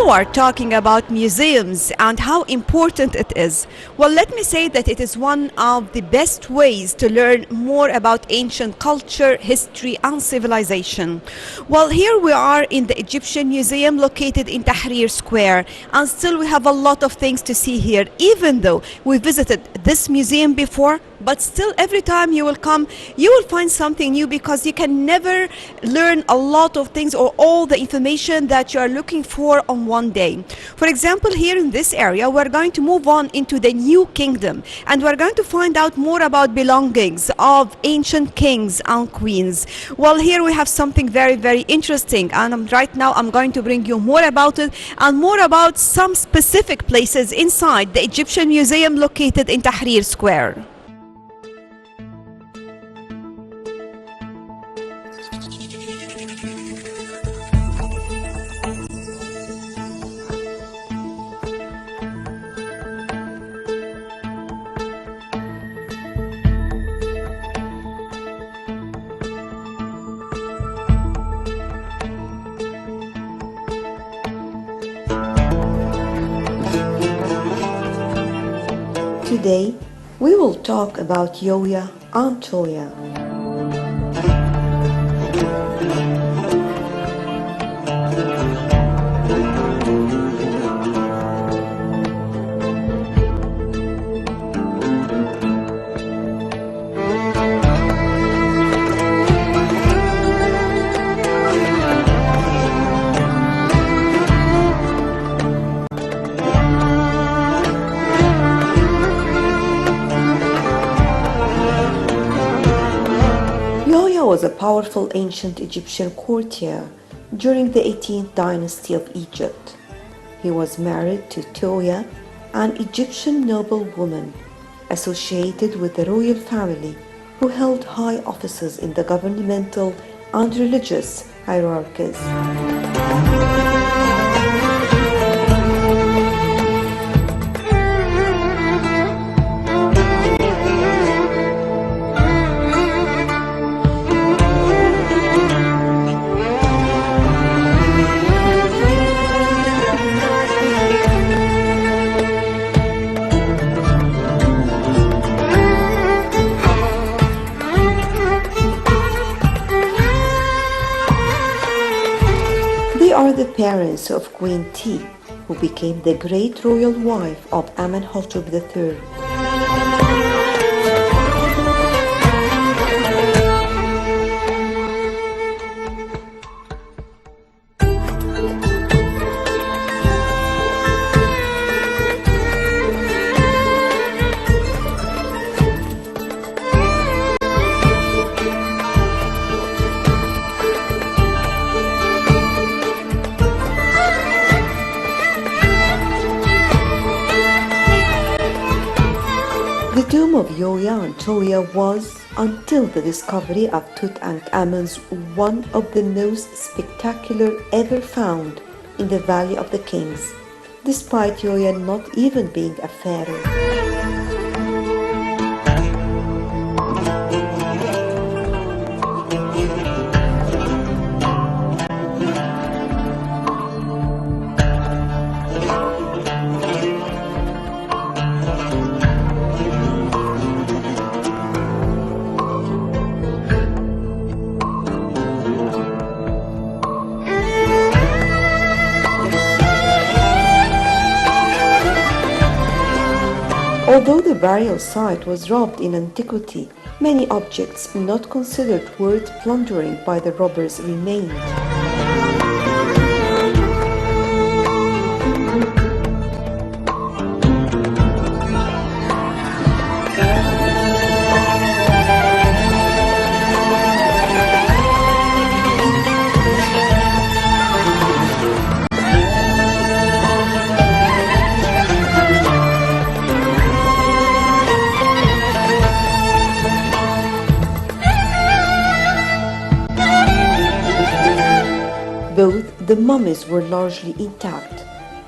are talking about museums and how important it is. Well, let me say that it is one of the best ways to learn more about ancient culture, history, and civilization. Well, here we are in the Egyptian Museum located in Tahrir Square, and still we have a lot of things to see here, even though we visited this museum before. But still, every time you will come, you will find something new because you can never learn a lot of things or all the information that you are looking for on one day. For example, here in this area, we're going to move on into the New Kingdom, and we're going to find out more about belongings of ancient kings and queens. Well, here we have something very, very interesting, and right now I'm going to bring you more about it and more about some specific places inside the Egyptian Museum located in Tahrir Square. Today, we will talk about Yoya and Toya. Yoya was a powerful ancient Egyptian courtier during the 18th dynasty of Egypt. He was married to Toya, an Egyptian noblewoman associated with the royal family who held high offices in the governmental and religious hierarchies. They are the parents of Queen T, who became the great royal wife of Amenhotep III. The tomb of Yoya and Toya was, until the discovery of Tutankhamun's, one of the most spectacular ever found in the Valley of the Kings, despite Yoya not even being a pharaoh. Although the burial site was robbed in antiquity, many objects not considered worth plundering by the robbers remained. Both the mummies were largely intact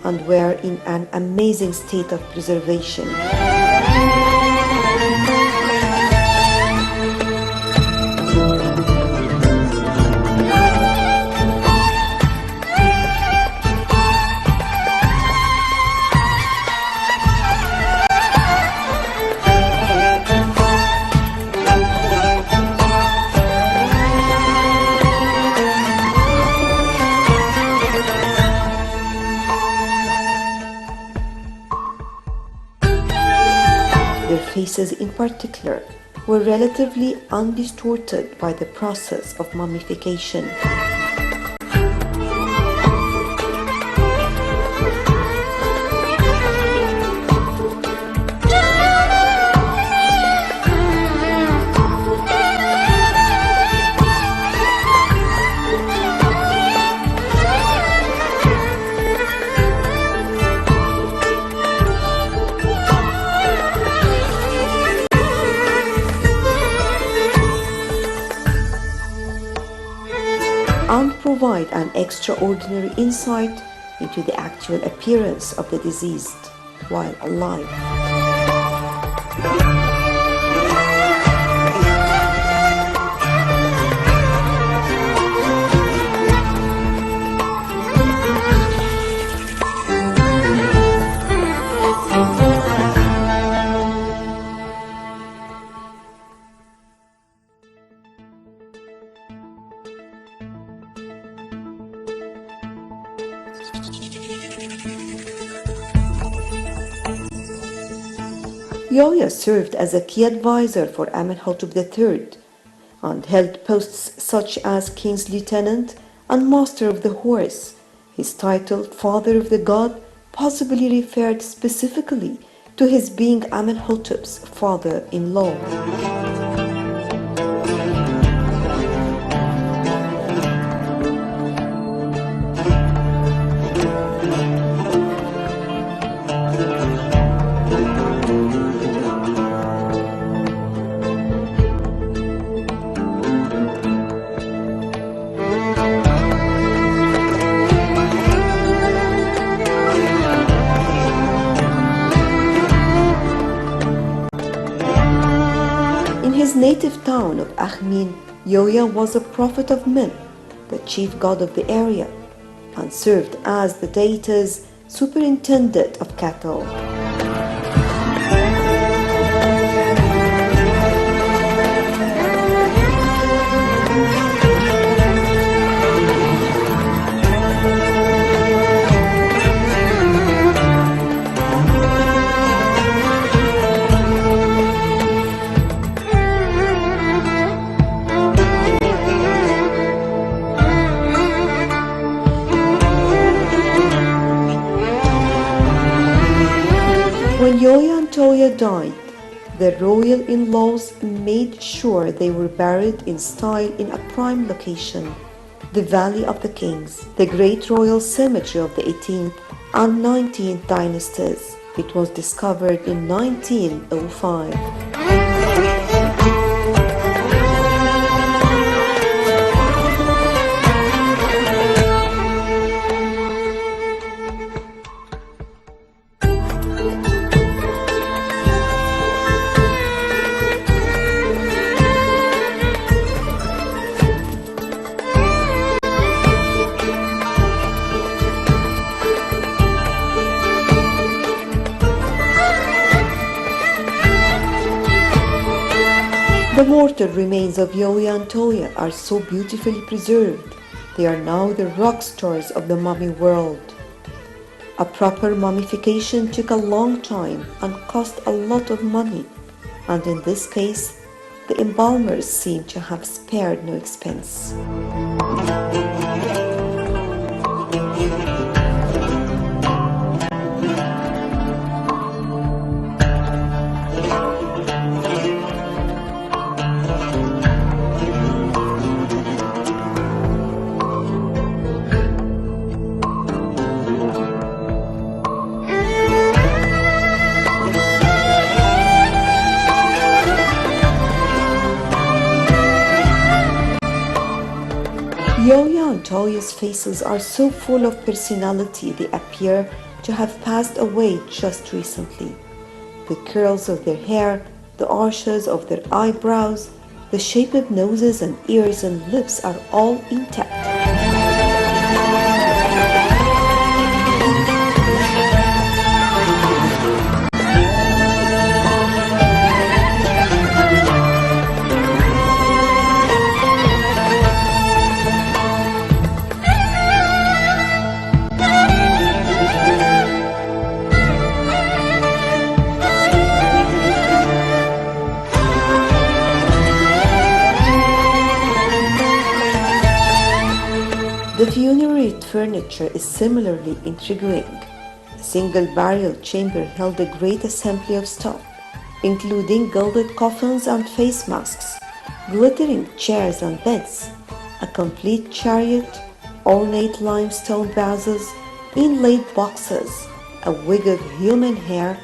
and were in an amazing state of preservation. faces in particular, were relatively undistorted by the process of mummification. And provide an extraordinary insight into the actual appearance of the deceased while alive. Yoya served as a key advisor for Amenhotep III and held posts such as King's Lieutenant and Master of the Horse. His title, Father of the God, possibly referred specifically to his being Amenhotep's father-in-law. In his native town of Akhmin, Yoya was a prophet of Men, the chief god of the area, and served as the deity's superintendent of cattle. When Yoya and Toya died, the royal in-laws made sure they were buried in style in a prime location, the Valley of the Kings, the great royal cemetery of the 18th and 19th dynasties. It was discovered in 1905. The mortal remains of Yoya and Toya are so beautifully preserved. They are now the rock stars of the mummy world. A proper mummification took a long time and cost a lot of money, and in this case, the embalmers seem to have spared no expense. Yoya and Toya's faces are so full of personality they appear to have passed away just recently. The curls of their hair, the arches of their eyebrows, the shape of noses and ears and lips are all intact. funerary furniture is similarly intriguing. A single burial chamber held a great assembly of stuff, including gilded coffins and face masks, glittering chairs and beds, a complete chariot, ornate limestone vases, inlaid boxes, a wig of human hair,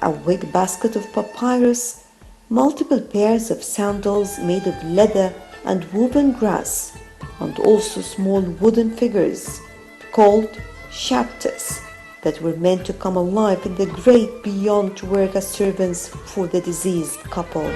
a wig basket of papyrus, multiple pairs of sandals made of leather and woven grass, and also small wooden figures called shaptas that were meant to come alive in the great beyond to work as servants for the deceased couple.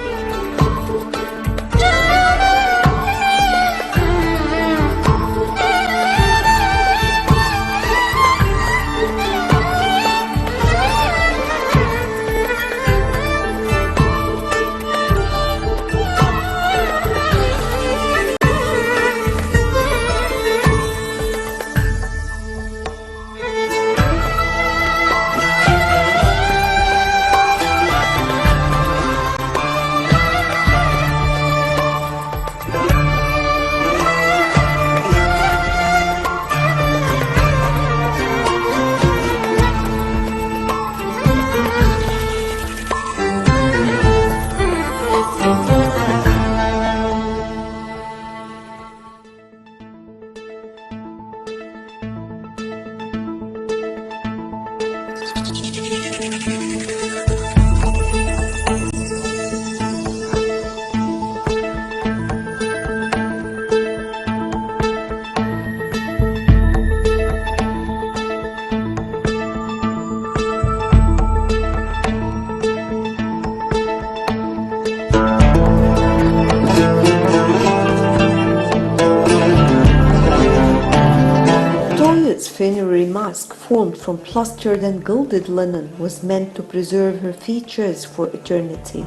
Toya's funerary mask, formed from plastered and gilded linen, was meant to preserve her features for eternity.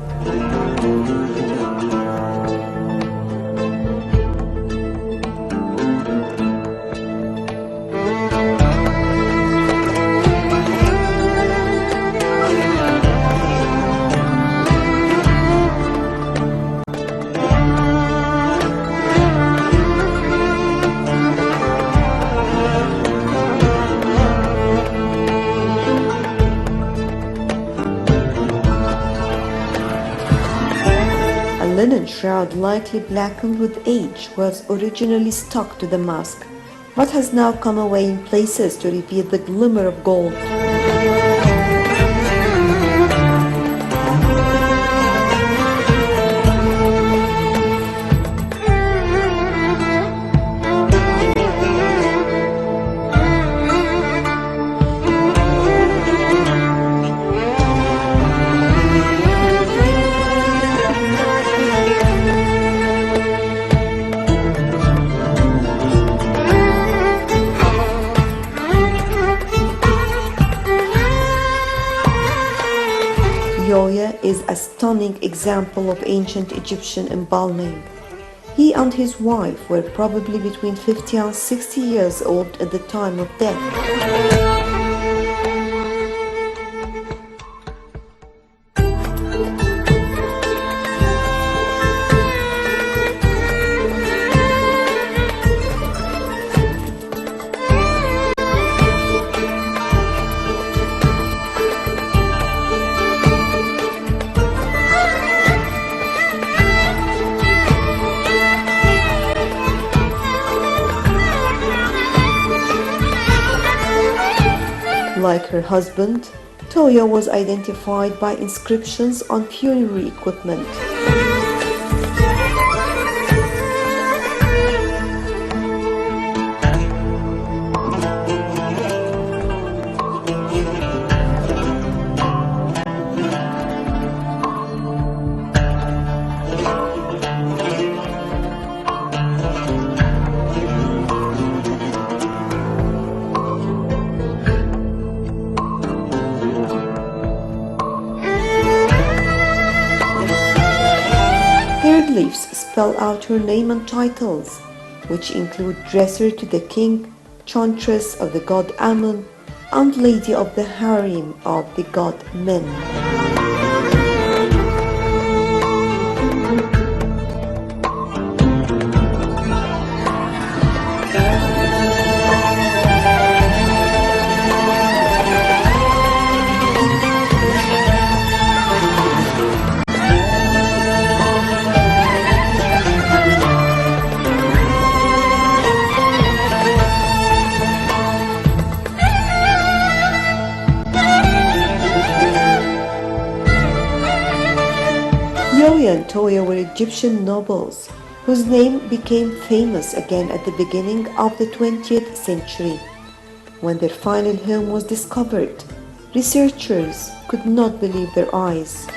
A linen shroud likely blackened with age was originally stuck to the mask, but has now come away in places to reveal the glimmer of gold. Yoya is a stunning example of ancient Egyptian embalming. He and his wife were probably between 50 and 60 years old at the time of death. Like her husband, Toya was identified by inscriptions on funerary equipment. Leaves spell out her name and titles, which include Dresser to the King, Chantress of the god Ammon, and Lady of the Harem of the god Men. Toya were Egyptian nobles whose name became famous again at the beginning of the 20th century. When their final home was discovered, researchers could not believe their eyes.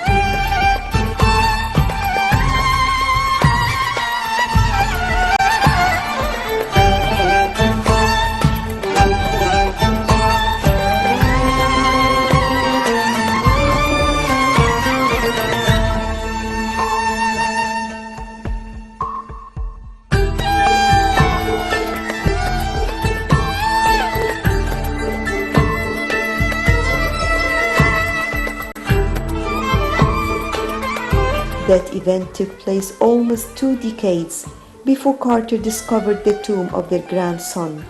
That event took place almost 2 decades before Carter discovered the tomb of their grandson,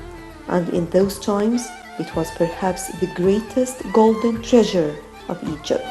and in those times it was perhaps the greatest golden treasure of Egypt.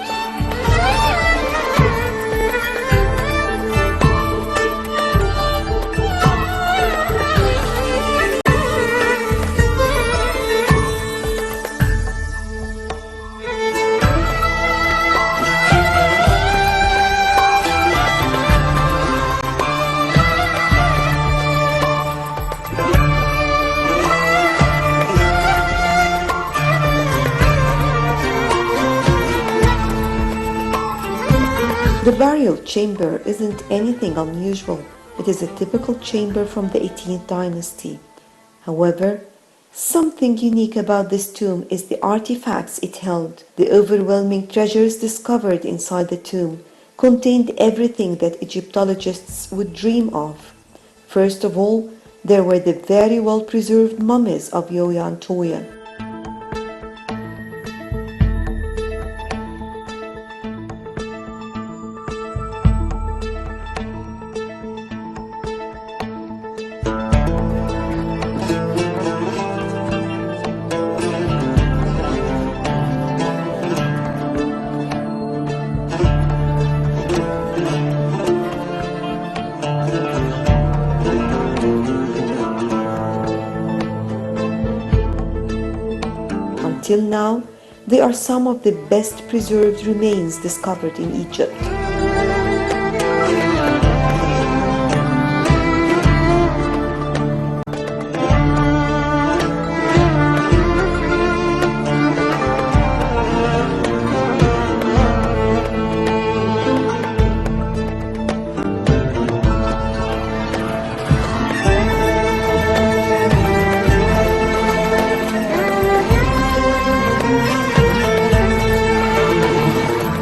The burial chamber isn't anything unusual. It is a typical chamber from the 18th dynasty. However, something unique about this tomb is the artifacts it held. The overwhelming treasures discovered inside the tomb contained everything that Egyptologists would dream of. First of all, there were the very well-preserved mummies of Yoya and Toya. Until now, they are some of the best preserved remains discovered in Egypt.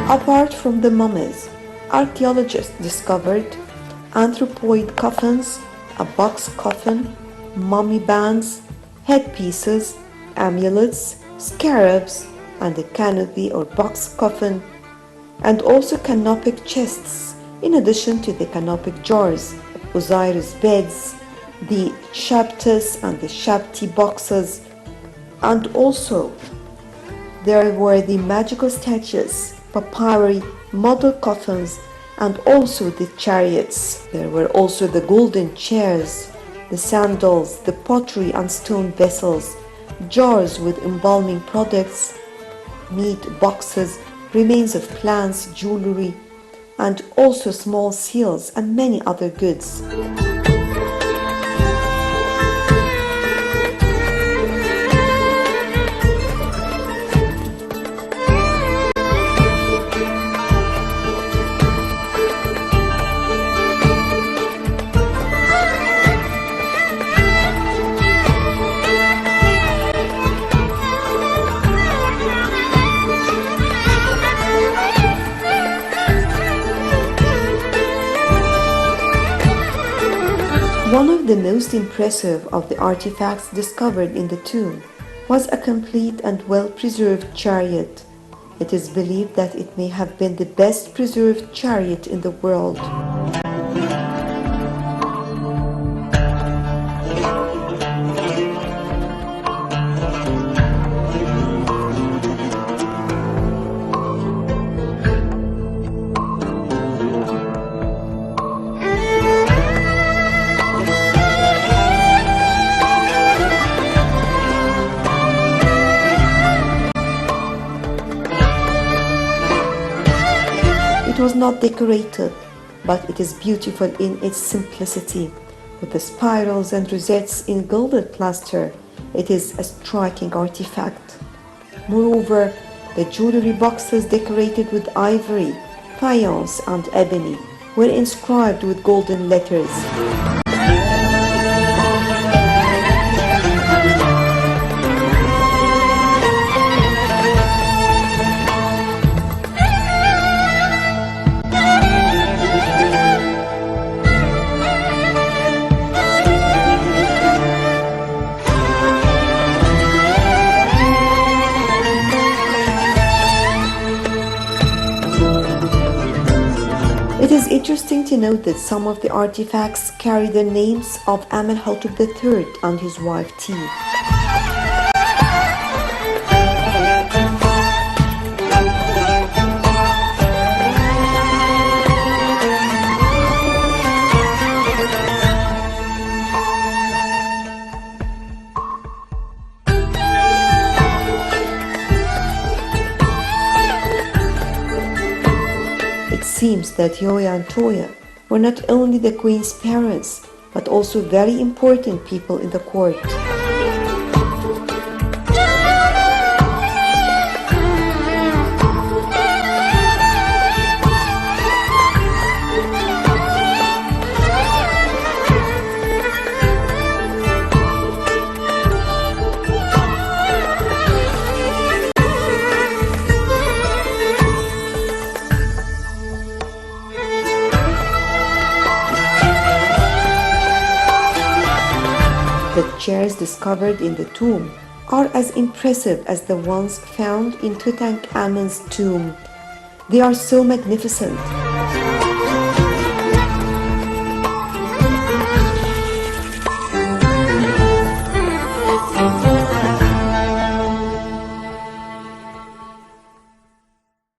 Apart from the mummies, archaeologists discovered anthropoid coffins, a box coffin, mummy bands, headpieces, amulets, scarabs, and a canopy or box coffin, and also canopic chests, in addition to the canopic jars, Osiris beds, the Shaptus and the Shapti boxes, and also there were the magical statues, papyri, model coffins, and also the chariots. There were also the golden chairs, the sandals, the pottery and stone vessels, jars with embalming products, meat boxes, remains of plants, jewelry, and also small seals and many other goods. One of the most impressive of the artifacts discovered in the tomb was a complete and well-preserved chariot. It is believed that it may have been the best preserved chariot in the world. It was not decorated, but it is beautiful in its simplicity. With the spirals and rosettes in gilded plaster, it is a striking artifact. Moreover, the jewelry boxes decorated with ivory, faience, and ebony were inscribed with golden letters. It is interesting to note that some of the artifacts carry the names of Amenhotep III and his wife Ti. It seems that Yoya and Toya were not only the queen's parents, but also very important people in the court. The chairs discovered in the tomb are as impressive as the ones found in Tutankhamun's tomb. They are so magnificent.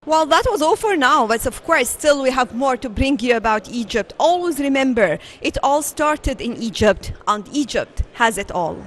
Well, that was all for now, but of course, still we have more to bring you about Egypt. Always remember, it all started in Egypt, and Egypt has it all.